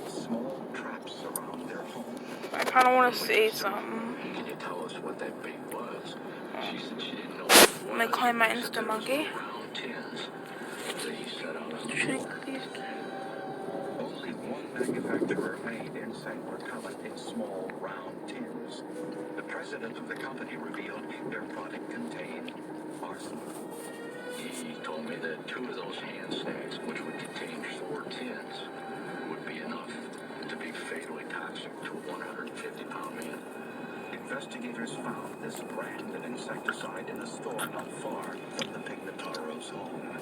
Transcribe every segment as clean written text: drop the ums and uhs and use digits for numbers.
Small traps around their home. I kind of want to say something. Can you tell us what that bait was? She said she didn't know. Let me climb my Insta monkey. Only one manufacturer made insect repellent in small, round tins. The president of the company revealed their product contained arson. He told me that 2 of those hand stacks, which would contain 4 tins, would be enough to be fatally toxic to a 150-pound man. Investigators found this brand of insecticide in a store not far from the Pignataro's home.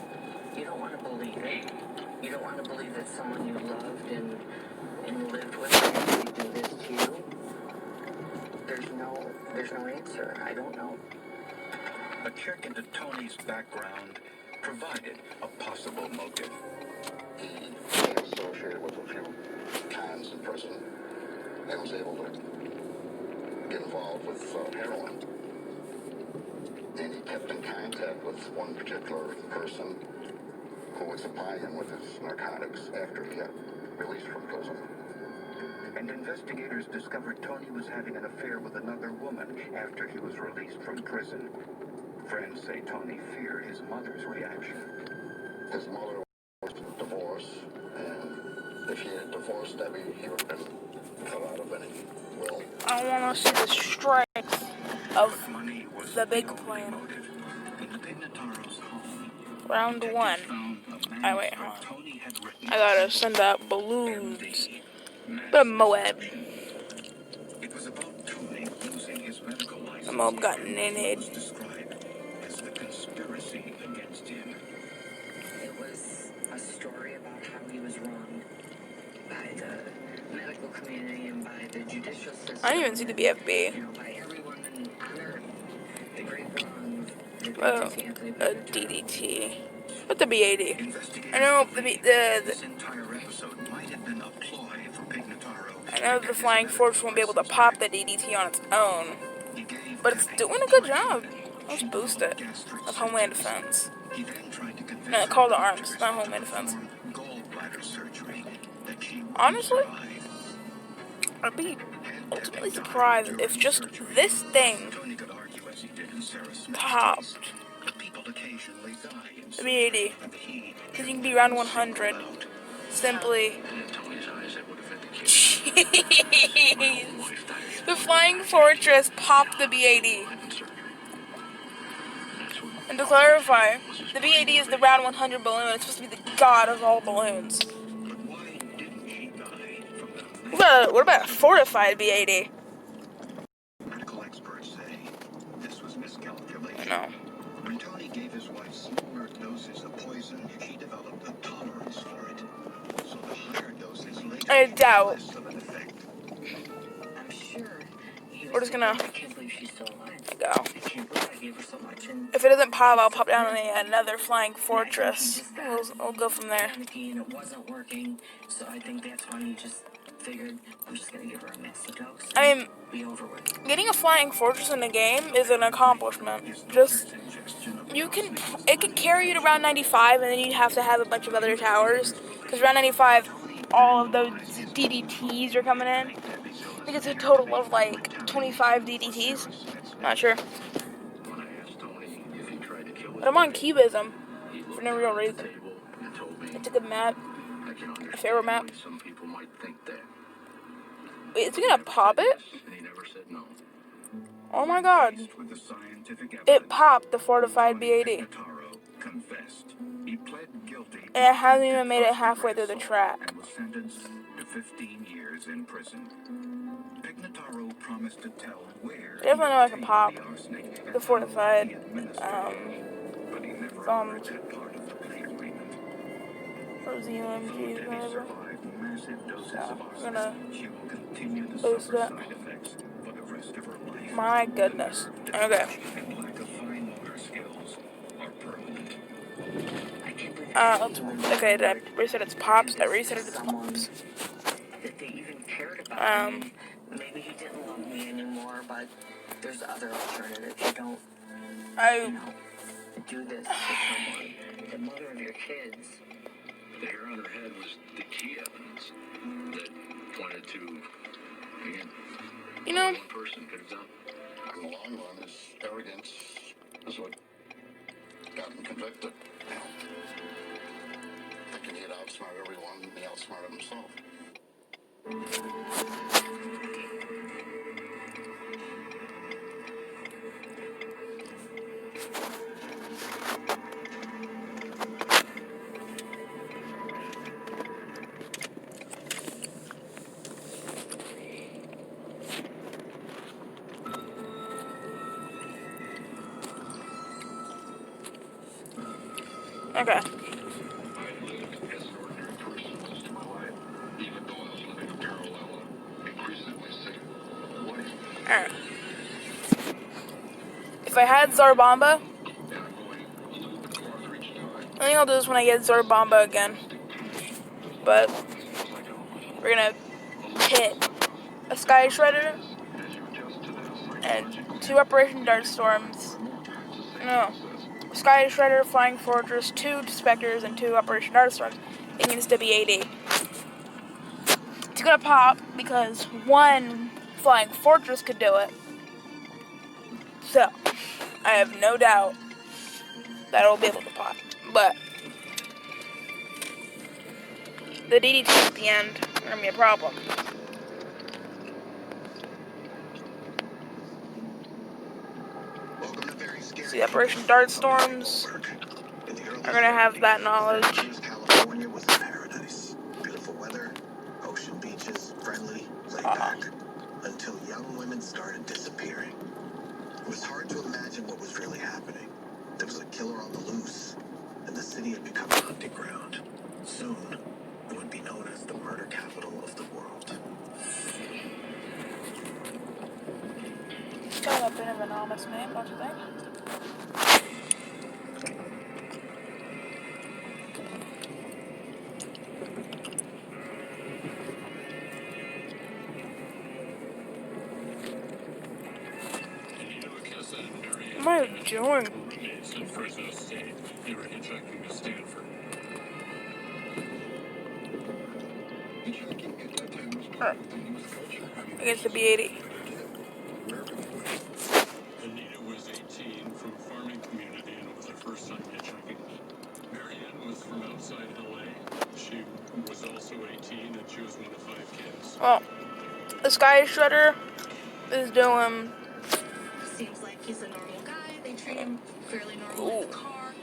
You don't want to believe it. You don't want to believe that someone you loved and lived with would do this to you. There's no answer. I don't know. A check into Tony's background provided a possible motive. He became associated with a few times in prison and was able to get involved with heroin. And he kept in contact with one particular person who would supply him with his narcotics after he got released from prison. And investigators discovered Tony was having an affair with another woman after he was released from prison. Friends say Tony feared his mother's reaction. His mother was divorced, and if he had divorced Debbie, he would have been cut out of any will. I want to see the strength of the big plan. Round 1. Oh wait, hold on. I gotta send out balloons. The MOAR. The MOAR got nannied. It was a story about how he was wronged by the medical community and by the judicial system. I didn't even see the BFB. You know, by everyone on Earth. The great wrong. Well, a DDT. What's the BAD? I know I know the Flying Fortress won't be able to pop the DDT on its own, but it's doing a good job. Let's boost it. That's Homeland Defense. No, call to arms, not Homeland Defense. Honestly, I'd be ultimately surprised if just this thing popped the BAD. Because you can be around 100. Simply. Jeez. The Flying Fortress popped the BAD. And to clarify, the BAD is the round 100 balloon. It's supposed to be the god of all balloons. What about a fortified BAD? Medical experts say this was miscalculation. No. When Tony gave his wife smaller doses of poison, she developed a tolerance for it. So the higher doses later I doubt. less of an effect. I'm sure. We're just gonna I can't believe she's still alive. go. I can't believe I gave her so much. And If it doesn't pop, I'll pop down on another Flying Fortress. We'll go from there. and it wasn't working, so I think that's when he just figured I'm just gonna give her a massive dose. I mean, Be over with. getting a Flying Fortress in the game is an accomplishment. Just, it can carry you to round 95, and then you'd have to have a bunch of other towers. Because round 95, all of those DDTs are coming in. I think it's a total of like 25 DDTs. Not sure. But I'm on Cubism for no real reason. It's a good map. A favorite map. Wait, is it gonna pop it? Oh my god. It popped the fortified BAD. And it hasn't even made it halfway through the track. Definitely know I can pop the fortified bombs. Or the UMGs, whatever. So, I'm gonna boost it. My goodness. Okay. Okay, did I reset its pops? I reset its pops. That they even cared about me. Maybe he didn't love me anymore, but there's other alternatives. You don't, do this to someone. The mother of your kids. The hair on her head was the key evidence that pointed to, again, You know, one person could have done. In the long run, his arrogance is what got him convicted. Thinking he'd outsmart everyone, he outsmarted himself. okay. I lived as an ordinary person most of my life, even though I was living a parallel, increasingly safe life. Alright. If I had Zarbomba, And I'm going a little bit farther each time. I think I'll do this when I get Zarbomba again. But we're gonna hit a Sky Shredder and 2 Operation Dartstorms. No. Sky Shredder, Flying Fortress, 2 Spectres, and 2 Operation Dartstorms. It needs to be 80. It's gonna pop because 1 Flying Fortress could do it. So, I have no doubt that it'll be able to pop. But the DD2 at the end is gonna be a problem. See, Operation Dartstorms are gonna have that knowledge. California was a paradise. Beautiful weather, ocean beaches, friendly, laid back. Until young women started disappearing. It was hard to imagine what was really happening. There was a killer on the loose, and the city had become a hunting ground. Soon, it would be known as the murder capital of the world. It's kind of a bit of an ominous name, don't you think? What am I doing? In Fresno State, you were hitchhiking to Stanford. Hitchhiking at that time was part of the youth culture. Against the B80. Anita was 18 from a farming community and it was her first time hitchhiking. Marianne was from outside LA. She was also 18 and she was one of 5 kids. Well, the Sky Shredder is doing. Seems like he's a normal guy. They treat him fairly normal in the car.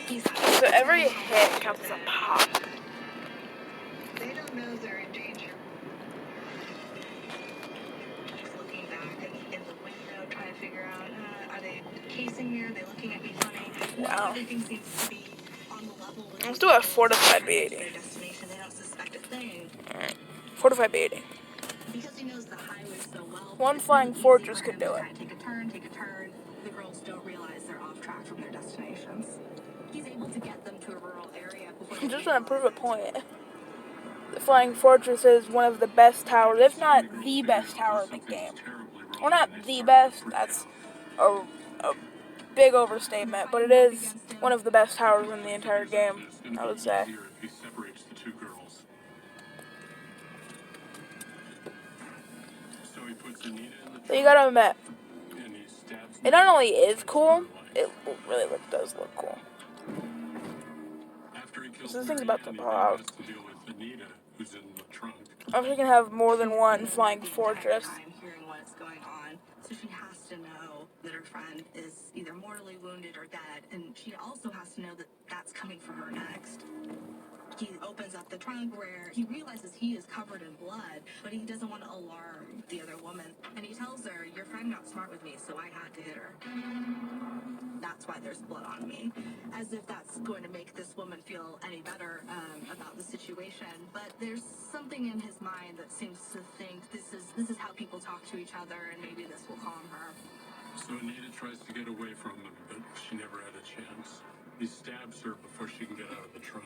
He's So every hit counts as a pop. They don't know they're in danger. He's looking back in the window, trying to figure out, are they casing me? Are they looking at me funny? Wow. Everything seems to be on the level with Let's do a fortified their B80. destination. They don't suspect a thing. Alright. Fortified B80. Because he knows the highway so well. 1 Flying Fortress could do it. Take a turn. The girls don't realize they're off track from their destinations. He's able to get them to a rural area before I'm just trying to prove a point. The Flying Fortress is one of the best towers, if not the best tower in the game. Well, not the best, that's a big overstatement, but it is one of the best towers in the entire game, I would say. He separates the 2 girls. So he puts Anita in the So you gotta admit, and he stabs it not only is cool, it really does look cool. After he kills So the thing's about to Marianne, pop. he has to deal with Anita, who's in the trunk. I'm sure you can have more than 1 Flying Fortress. time hearing what's going on, so she has to know that her friend is either mortally wounded or dead, and she also has to know that that's coming for her next. He opens up the trunk where he realizes he is covered in blood, but he doesn't want to alarm the other woman. And he tells her, your friend got smart with me, so I had to hit her. That's why there's blood on me. As if that's going to make this woman feel any better about the situation. But there's something in his mind that seems to think this is how people talk to each other, and maybe this will calm her. So Anita tries to get away from him, but she never had a chance. He stabs her before she can get out of the trunk.